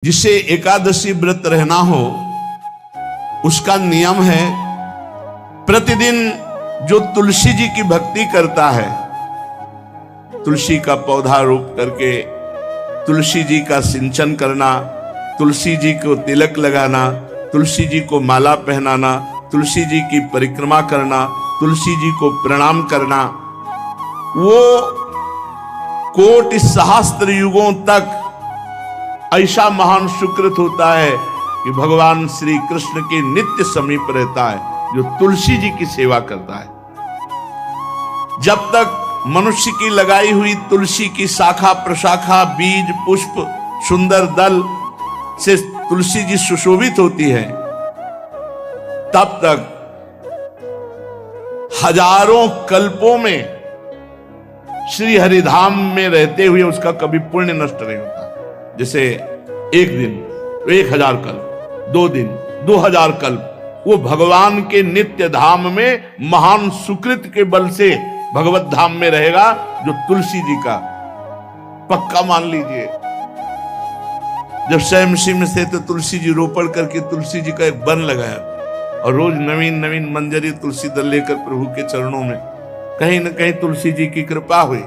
जिसे एकादशी व्रत रहना हो उसका नियम है, प्रतिदिन जो तुलसी जी की भक्ति करता है, तुलसी का पौधा रोप करके तुलसी जी का सिंचन करना, तुलसी जी को तिलक लगाना, तुलसी जी को माला पहनाना, तुलसी जी की परिक्रमा करना, तुलसी जी को प्रणाम करना, वो कोटि सहस्त्र युगों तक ऐसा महान सुकृत होता है कि भगवान श्री कृष्ण के नित्य समीप रहता है जो तुलसी जी की सेवा करता है। जब तक मनुष्य की लगाई हुई तुलसी की शाखा प्रशाखा बीज पुष्प सुंदर दल से तुलसी जी सुशोभित होती है, तब तक हजारों कल्पों में श्री हरिधाम में रहते हुए उसका कभी पुण्य नष्ट नहीं होता। जैसे एक दिन 1000 कल्प, 2 दिन 2000 कल्प, वो भगवान के नित्य धाम में महान सुकृत के बल से भगवत धाम में रहेगा, जो तुलसी जी का पक्का मान लीजिए। जब स्वयं में थे तो तुलसी जी रोपण करके तुलसी जी का एक वन लगाया और रोज नवीन नवीन मंजरी तुलसी दल लेकर प्रभु के चरणों में, कहीं न कहीं तुलसी जी की कृपा हुई।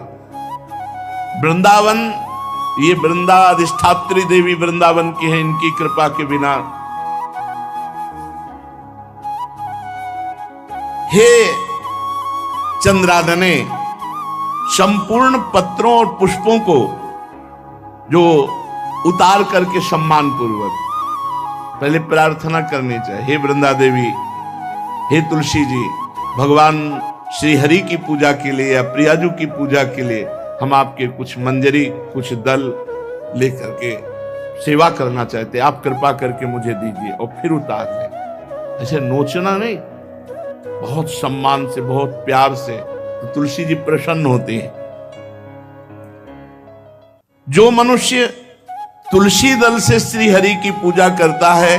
वृंदावन, ये वृंदा अधिष्ठात्री देवी वृंदावन की है, इनकी कृपा के बिना हे चंद्रादने संपूर्ण पत्रों और पुष्पों को जो उतार करके सम्मान पूर्वक पहले प्रार्थना करनी चाहिए, हे वृंदा देवी, हे तुलसी जी, भगवान श्री हरि की पूजा के लिए या प्रियाजू की पूजा के लिए हम आपके कुछ मंजरी कुछ दल लेकर के सेवा करना चाहते, आप कृपा करके मुझे दीजिए, और फिर उतार लें। ऐसे नोचना नहीं, बहुत सम्मान से बहुत प्यार से, तो तुलसी जी प्रसन्न होती हैं। जो मनुष्य तुलसी दल से श्री हरि की पूजा करता है,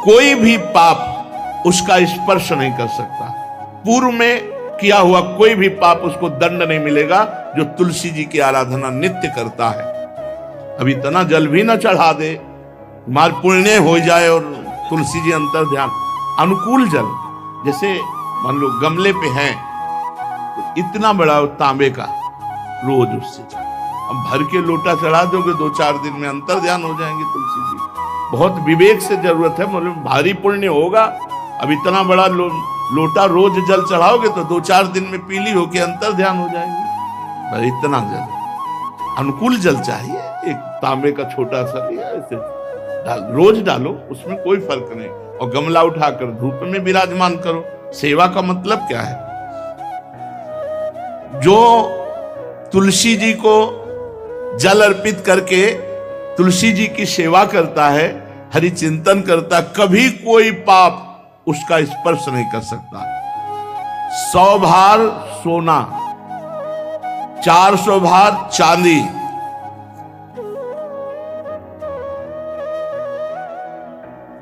कोई भी पाप उसका स्पर्श नहीं कर सकता। पूर्व में किया हुआ कोई भी पाप उसको दंड नहीं मिलेगा, जो तुलसी जी की आराधना नित्य करता है। अब इतना जल भी ना चढ़ा दे, मार पुण्य हो जाए और तुलसी जी अंतर ध्यान अनुकूल जल, जैसे मान लो गमले पे हैं तो इतना बड़ा तांबे का रोज उससे अब भर के लोटा चढ़ा दोगे, 2-4 दिन में अंतर ध्यान हो जाएंगे तुलसी जी। बहुत विवेक से जरूरत है, मतलब भारी पुण्य होगा। अब इतना बड़ा लोटा रोज जल चढ़ाओगे तो 2-4 दिन में पीली होके अंतर ध्यान हो जाएंगे। पर इतना जल, अनुकूल जल चाहिए, एक तांबे का छोटा सा लिया, ऐसे रोज डालो, उसमें कोई फर्क नहीं, और गमला उठाकर धूप में विराजमान करो। सेवा का मतलब क्या है? जो तुलसी जी को जल अर्पित करके तुलसी जी की सेवा करता है, हरि चिंतन करता, कभी कोई पाप उसका स्पर्श नहीं कर सकता। 100 भार सोना, 400 भार चांदी,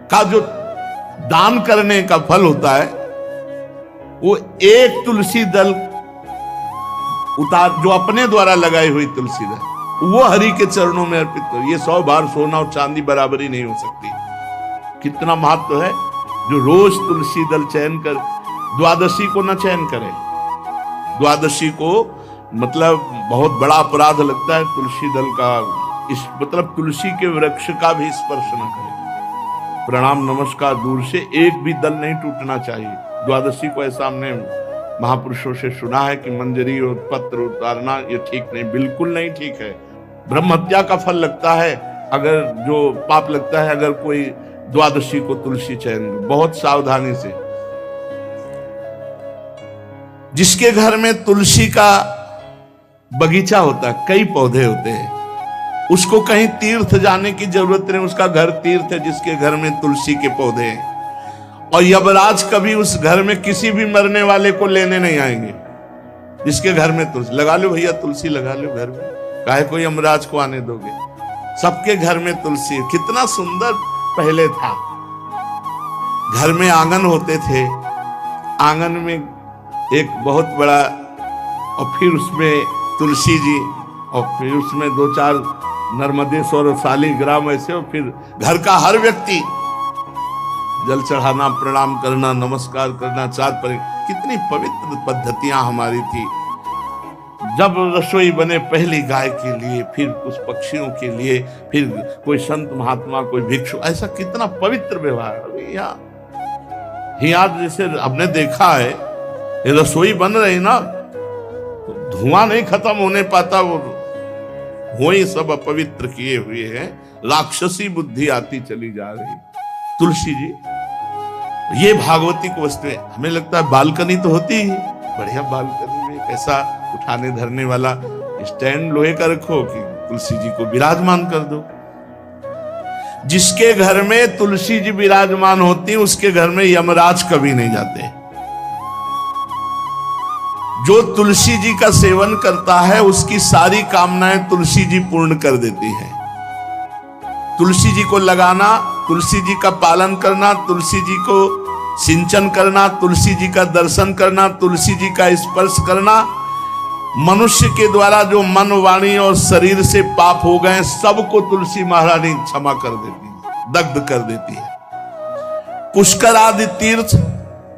का जो दान करने का फल होता है, वो एक तुलसी दल उतार, जो अपने द्वारा लगाई हुई तुलसी दल, वो हरि के चरणों में अर्पित करो। ये 100 भार सोना और चांदी बराबरी नहीं हो सकती। कितना महत्व है। जो रोज तुलसी दल चयन कर, द्वादशी को न चयन करे, द्वादशी को मतलब बहुत बड़ा अपराध लगता है तुलसी दल का, इस मतलब तुलसी के वृक्ष का भी स्पर्श न करे। प्रणाम नमस्कार दूर से, एक भी दल नहीं टूटना चाहिए। द्वादशी को ऐसा हमने महापुरुषों से सुना है कि मंजरी और पत्र उतारना ये ठीक नहीं, बिल्कुल नहीं ठीक है। ब्रह्म हत्या का फल लगता है, अगर जो पाप लगता है अगर कोई द्वादशी को तुलसी चयन, बहुत सावधानी से। जिसके घर में तुलसी का बगीचा होता है, कई पौधे होते हैं, उसको कहीं तीर्थ जाने की जरूरत नहीं, उसका घर तीर्थ है जिसके घर में तुलसी के पौधे हैं। और यमराज कभी उस घर में किसी भी मरने वाले को लेने नहीं आएंगे। जिसके घर में तुलसी, लगा लो भैया तुलसी लगा लो घर में, काहे को यमराज को आने दोगे? सबके घर में तुलसी। कितना सुंदर पहले था, घर में आंगन होते थे, आंगन में एक बहुत बड़ा, और फिर उसमें तुलसी जी, और फिर उसमें 2-4 नर्मदेश्वर शालिग्राम ऐसे, और फिर घर का हर व्यक्ति जल चढ़ाना, प्रणाम करना, नमस्कार करना, चार पर कितनी पवित्र पद्धतियां हमारी थी। जब रसोई बने पहली गाय के लिए, फिर कुछ पक्षियों के लिए, फिर कोई संत महात्मा, कोई भिक्षु, ऐसा कितना पवित्र व्यवहार। यहाँ जैसे हमने देखा है, ये रसोई बन रही ना, तो धुआं नहीं खत्म होने पाता, वो ही सब अपवित्र किए हुए हैं, राक्षसी बुद्धि आती चली जा रही। तुलसी जी, ये भागवती को वस्तु है। हमें लगता है बालकनी तो होती ही, बढ़िया बालकनी में कैसा उठाने धरने वाला स्टैंड लोहे का रखो कि तुलसी जी को विराजमान कर दो। जिसके घर में तुलसी जी विराजमान होती, उसके घर में यमराज कभी नहीं जाते। जो तुलसी जी का सेवन करता है, उसकी सारी कामनाएं तुलसी जी पूर्ण कर देती है। तुलसी जी को लगाना, तुलसी जी का पालन करना, तुलसी जी को सिंचन करना, तुलसी जी का दर्शन करना, तुलसी जी का स्पर्श करना, मनुष्य के द्वारा जो मन, वाणी और शरीर से पाप हो गए, सबको तुलसी महारानी क्षमा कर देती है, दग्ध कर देती है। पुष्कर आदि तीर्थ,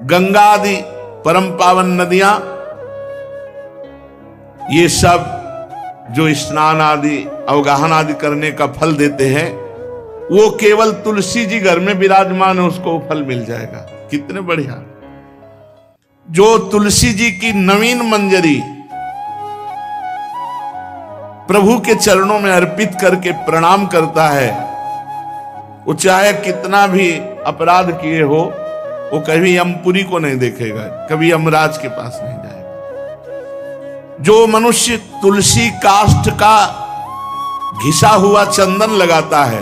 गंगा आदि परम पावन नदियां, ये सब जो स्नान आदि, अवगाहन आदि करने का फल देते हैं, वो केवल तुलसी जी घर में विराजमान है, उसको फल मिल जाएगा। कितने बढ़िया। जो तुलसी जी की नवीन मंजरी प्रभु के चरणों में अर्पित करके प्रणाम करता है, वो चाहे कितना भी अपराध किए हो, वो कभी यमपुरी को नहीं देखेगा, कभी यमराज के पास नहीं जाएगा। जो मनुष्य तुलसी काष्ठ का घिसा हुआ चंदन लगाता है,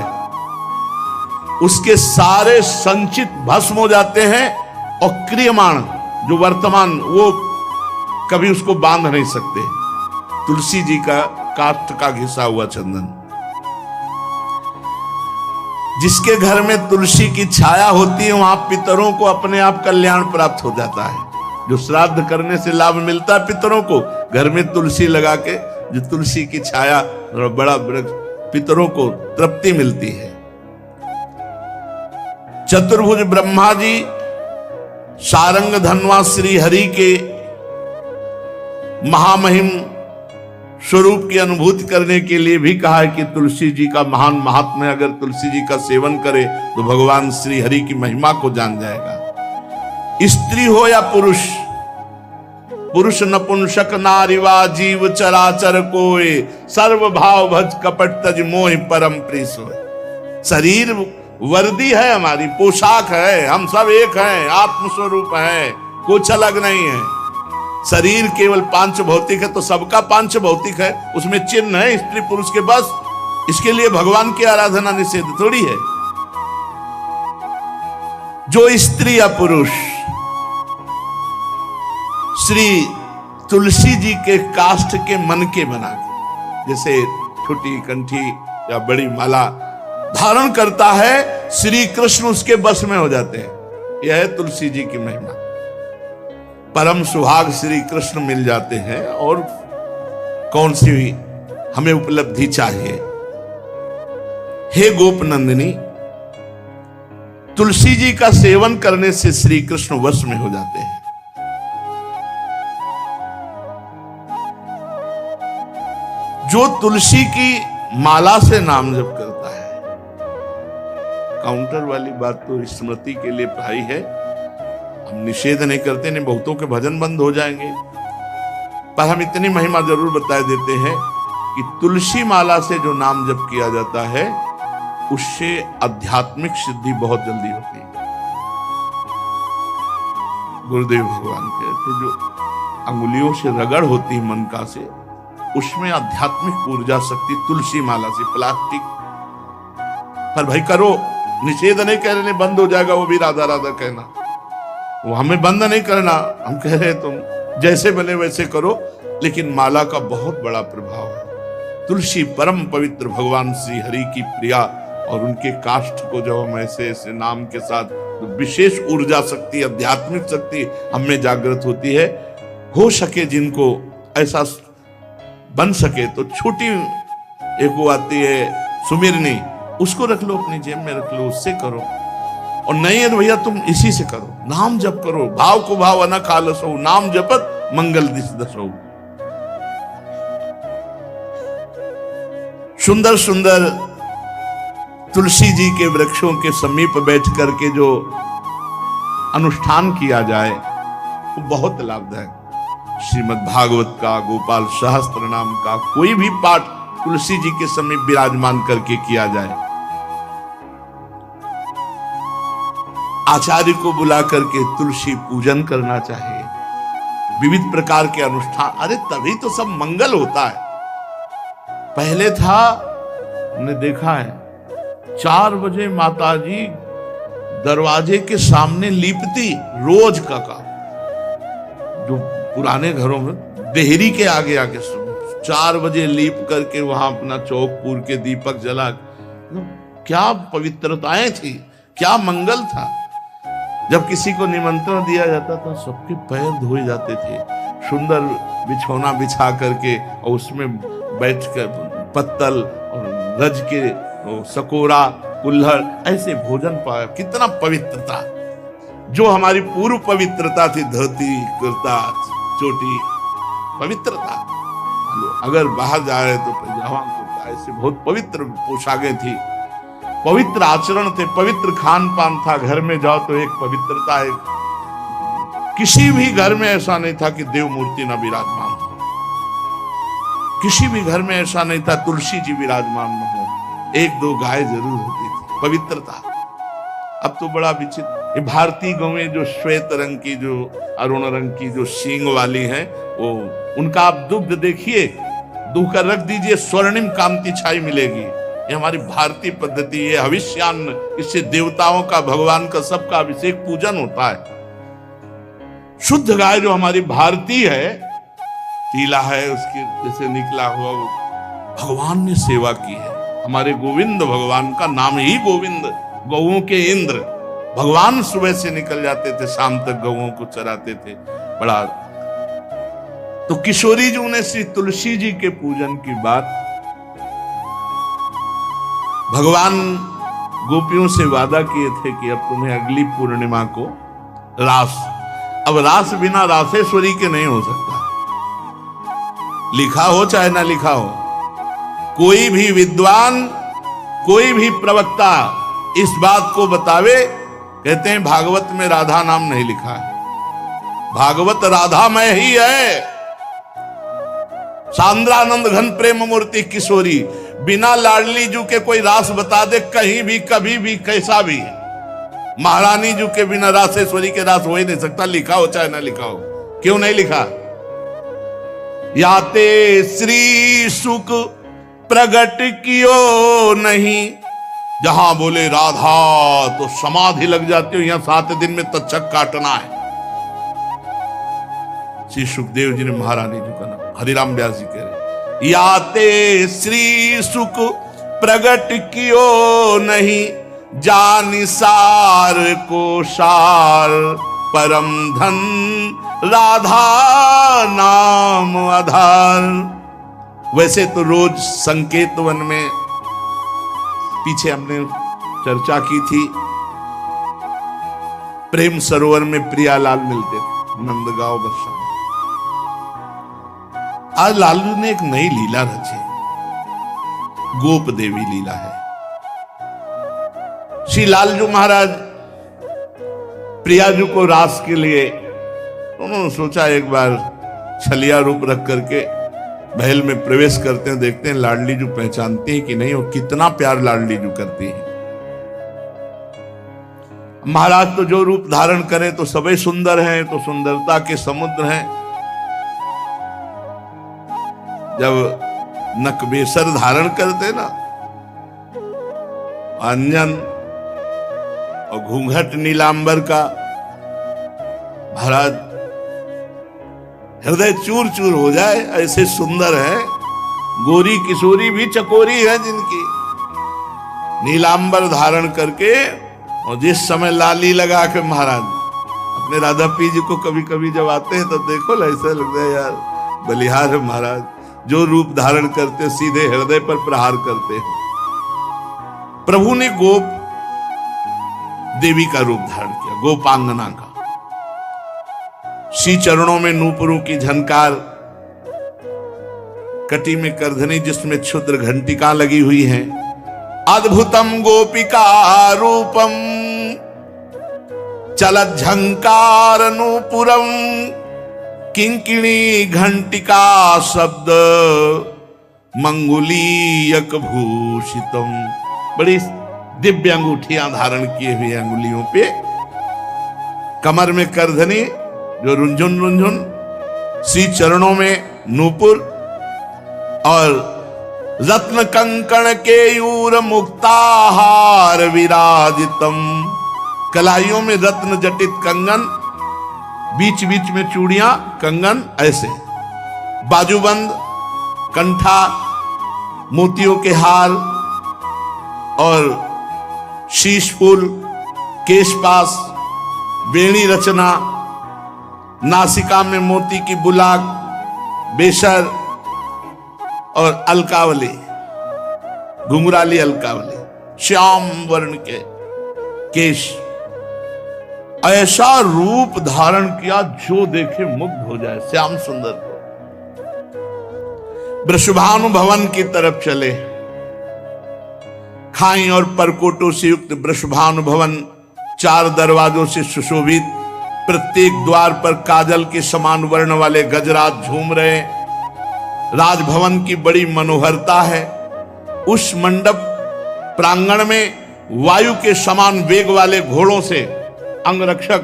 उसके सारे संचित भस्म हो जाते हैं, और क्रियमाण जो वर्तमान, वो कभी उसको बांध नहीं सकते। तुलसी जी का काष्ठ का घिसा हुआ चंदन। जिसके घर में तुलसी की छाया होती है, वहां पितरों को अपने आप कल्याण प्राप्त हो जाता है। जो श्राद्ध करने से लाभ मिलता है पितरों को, घर में तुलसी लगा के, जो तुलसी की छाया, बड़ा पितरों को तृप्ति मिलती है। चतुर्भुज ब्रह्मा जी सारंग धनवा श्री हरि के महामहिम स्वरूप की अनुभूति करने के लिए भी कहा है कि तुलसी जी का महान महात्म्य, अगर तुलसी जी का सेवन करे तो भगवान श्री हरि की महिमा को जान जाएगा। स्त्री हो या पुरुष, पुरुष नपुंसक नारीवा जीव चराचर कोय, सर्व भाव भज कपट तज मोहि परम प्रिय सोय। शरीर वर्दी है, हमारी पोशाक है, हम सब एक हैं, आत्मस्वरूप है, कुछ अलग नहीं है। शरीर केवल पांच भौतिक है, तो सबका पांच भौतिक है, उसमें चिन्ह है स्त्री पुरुष के, बस। इसके लिए भगवान की आराधना निषेध थोड़ी है। जो स्त्री या पुरुष श्री तुलसी जी के काष्ठ के मन के बना के, जैसे छोटी कंठी या बड़ी माला धारण करता है, श्री कृष्ण उसके बस में हो जाते हैं। यह है तुलसी जी की महिमा। परम सुहाग श्री कृष्ण मिल जाते हैं, और कौन सी हमें उपलब्धि चाहिए। हे गोप नंदिनी, तुलसी जी का सेवन करने से श्री कृष्ण वश में हो जाते हैं। जो तुलसी की माला से नाम जप करता है, काउंटर वाली बात तो स्मृति के लिए भाई है, हम निषेध नहीं करते, नहीं बहुतों के भजन बंद हो जाएंगे, पर हम इतनी महिमा जरूर बता देते हैं कि तुलसी माला से जो नाम जप किया जाता है, उससे आध्यात्मिक सिद्धि बहुत जल्दी होती है। गुरुदेव भगवान कहते, जो अंगुलियों से रगड़ होती है मन का से, उसमें आध्यात्मिक ऊर्जा शक्ति तुलसी माला से। प्लास्टिक पर भाई करो, निषेध नहीं कह रहे, बंद हो जाएगा वो भी राधा राधा कहना, वो हमें बंद नहीं करना। हम कह रहे तुम जैसे बने वैसे करो, लेकिन माला का बहुत बड़ा प्रभाव है। तुलसी परम पवित्र भगवान श्री हरि की प्रिया, और उनके काष्ठ को जब हम ऐसे ऐसे नाम के साथ, तो विशेष ऊर्जा शक्ति, आध्यात्मिक शक्ति हमें जागृत होती है। हो सके जिनको ऐसा बन सके तो छोटी एक वो आती है सुमिरनी, उसको रख लो अपनी जेब में, रख लो, उससे करो। और नहीं है तो भैया तुम इसी से करो, नाम जप करो, भाव को भाव न खालसो, नाम जपत मंगल दिस दसो। सुंदर सुंदर तुलसी जी के वृक्षों के समीप बैठ करके जो अनुष्ठान किया जाए वो बहुत लाभदायक। श्रीमद् भागवत का, गोपाल सहस्त्र नाम का कोई भी पाठ तुलसी जी के समीप विराजमान करके किया जाए, आचार्य को बुला करके तुलसी पूजन करना चाहिए, विविध प्रकार के अनुष्ठान, अरे तभी तो सब मंगल होता है। पहले था, हमने देखा है 4 बजे माताजी दरवाजे के सामने लीपती, रोज का काम। जो पुराने घरों में देहरी के आगे आके 4 बजे लीप करके वहां अपना चौकपुर के दीपक जला, क्या पवित्रताएं थी, क्या मंगल था। जब किसी को निमंत्रण दिया जाता था सबके पैर धोए जाते थे, सुंदर बिछौना बिछा करके और उसमें बैठकर पत्तल और रज के सकोरा कुल्हड़ ऐसे भोजन पाया, कितना पवित्रता। जो हमारी पूर्व पवित्रता थी, धोती कुर्ता चोटी, पवित्रता। अगर बाहर जा रहे तो पैजामा कुर्ता, ऐसे बहुत पवित्र पोशाकें थी, पवित्र आचरण थे, पवित्र खान पान था। घर में जाओ तो एक पवित्रता है। किसी भी घर में ऐसा नहीं था कि देव मूर्ति न विराजमान हो, किसी भी घर में ऐसा नहीं था तुलसी जी विराजमान न हो, 1-2 गाय जरूर होती थी, पवित्रता। अब तो बड़ा विचित्र, ये भारतीय गौएं जो श्वेत रंग की, जो अरुण रंग की, जो सींग वाली हैं, वो उनका आप दुग्ध देखिए, दूह कर रख दीजिए, स्वर्णिम कांति छाई मिलेगी। ये हमारी भारतीय पद्धति, ये हविष्यान्न, इससे देवताओं का, भगवान का, सबका अभिषेक पूजन होता है। शुद्ध गाय जो हमारी भारतीय है, पीला है, उसके जैसे निकला हुआ, भगवान ने सेवा की है। हमारे गोविंद भगवान का नाम ही गोविंद, गौओं के इंद्र। भगवान सुबह से निकल जाते थे, शाम तक गौओं को चराते थे। बड़ा तो किशोरी जी ने श्री तुलसी जी के पूजन की बात, भगवान गोपियों से वादा किए थे कि अब तुम्हें अगली पूर्णिमा को रास, अब रास बिना रासेश्वरी के नहीं हो सकता। लिखा हो चाहे ना लिखा हो, कोई भी विद्वान, कोई भी प्रवक्ता इस बात को बतावे, कहते हैं भागवत में राधा नाम नहीं लिखा है, भागवत राधामय ही है। सांद्रानंद घन प्रेम मूर्ति किशोरी, बिना लाडली जू के कोई रास बता दे, कहीं भी, कभी भी, कैसा भी। महारानी जू के बिना रासेश्वरी के रास हो ही नहीं सकता, लिखा हो चाहे ना लिखा हो। क्यों नहीं लिखा? याते श्री सुख प्रगट कियो नहीं, जहां बोले राधा तो समाधि लग जाती हो, यहां 7 दिन में तक्षक काटना है। श्री सुखदेव जी ने महारानी जी का नाम, हरिराम व्यास जी कह रहे, याते श्री सुख प्रगट कियो नहीं, जानि सार को सार परम धन, राधा नाम आधार। वैसे तो रोज संकेत वन में, पीछे हमने चर्चा की थी, प्रेम सरोवर में प्रियालाल मिलते थे, नंदगांव बरसा। आज लालू ने एक नई लीला रची, गोप देवी लीला है। श्री लालजू महाराज प्रियाजू को रास के लिए उन्होंने सोचा एक बार छलिया रूप रख करके महल में प्रवेश करते हैं, देखते हैं लाडली जू पहचानती है कि नहीं, और कितना प्यार लाडली जू करती है। महाराज तो जो रूप धारण करें तो सभी सुंदर हैं, तो सुंदरता के समुद्र हैं। जब नकबेसर धारण करते ना, अंजन और घूंघट नीलांबर का, महाराज हृदय चूर चूर हो जाए, ऐसे सुंदर है। गोरी किशोरी भी चकोरी है जिनकी, नीलांबर धारण करके, और जिस समय लाली लगा के महाराज अपने राधा पी जी को कभी कभी जब आते हैं तो देखो ऐसा लगता है यार बलिहार है महाराज, जो रूप धारण करते सीधे हृदय पर प्रहार करते हो। प्रभु ने गोप देवी का रूप धारण किया, गोपांगना का। श्री चरणों में नूपुरों की झनकार, कटी में करधनी जिसमें क्षुद्र घंटिका लगी हुई है। अद्भुतम गोपिका रूपम चलत झंकार नूपुरम किंकिणी घंटिका शब्द मंगुलीयक भूषितम। बड़ी दिव्य अंगूठियां धारण किए हुए अंगुलियों पे, कमर में करधनी जो रुंझुन रुंझुन, श्री चरणों में नूपुर और रत्न कंकण केयूर मुक्ताहार विराजितम। कलाइयों में रत्न जटित कंगन, बीच बीच में चूड़ियां, कंगन ऐसे, बाजूबंद, कंठा, मोतियों के हार और शीश फूल, केशपास, बेणी रचना, नासिका में मोती की बुलाक, बेशर और अलकावली, घुंघराली अलकावली, श्याम वर्ण के केश। ऐसा रूप धारण किया जो देखे मुग्ध हो जाए। श्याम सुंदर को वृषभानु भवन की तरफ चले। खाई और परकोटों से युक्त वृषभानु भवन 4 दरवाजों से सुशोभित, प्रत्येक द्वार पर काजल के समान वर्ण वाले गजराज झूम रहे। राजभवन की बड़ी मनोहरता है। उस मंडप प्रांगण में वायु के समान वेग वाले घोड़ों से अंगरक्षक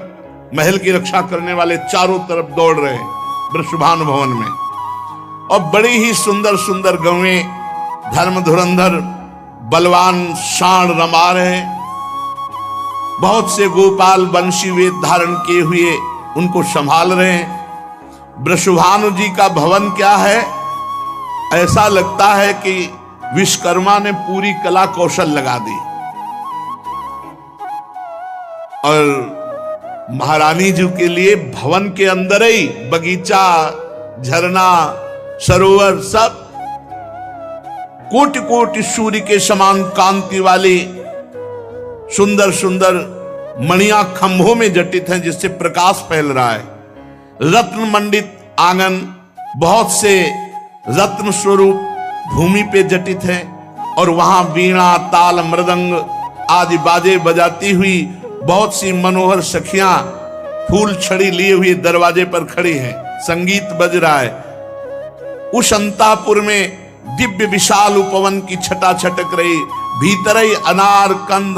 महल की रक्षा करने वाले चारों तरफ दौड़ रहे वृषभानु भवन में। और बड़ी ही सुंदर सुंदर गौएं धर्म धुरंधर बलवान शाण रमा रहे। बहुत से गोपाल बंशी वेद धारण किए हुए उनको संभाल रहे हैं। वृषभानु जी का भवन क्या है, ऐसा लगता है कि विश्वकर्मा ने पूरी कला कौशल लगा दी। और महारानी जी के लिए भवन के अंदर ही बगीचा, झरना, सरोवर, सब कोटि कोटि सूर्य के समान कांति वाली सुंदर सुंदर मणियां खंभों में जटित हैं, जिससे प्रकाश फैल रहा है। रत्न मंडित आंगन, बहुत से रत्न स्वरूप भूमि पे जटित है। और वहां वीणा, ताल, मृदंग आदि बाजे बजाती हुई बहुत सी मनोहर सखियां फूल छड़ी लिए हुए दरवाजे पर खड़ी हैं, संगीत बज रहा है। उस अंतापुर में दिव्य विशाल उपवन की छटा छटक रही। भीतर ही अनार कंद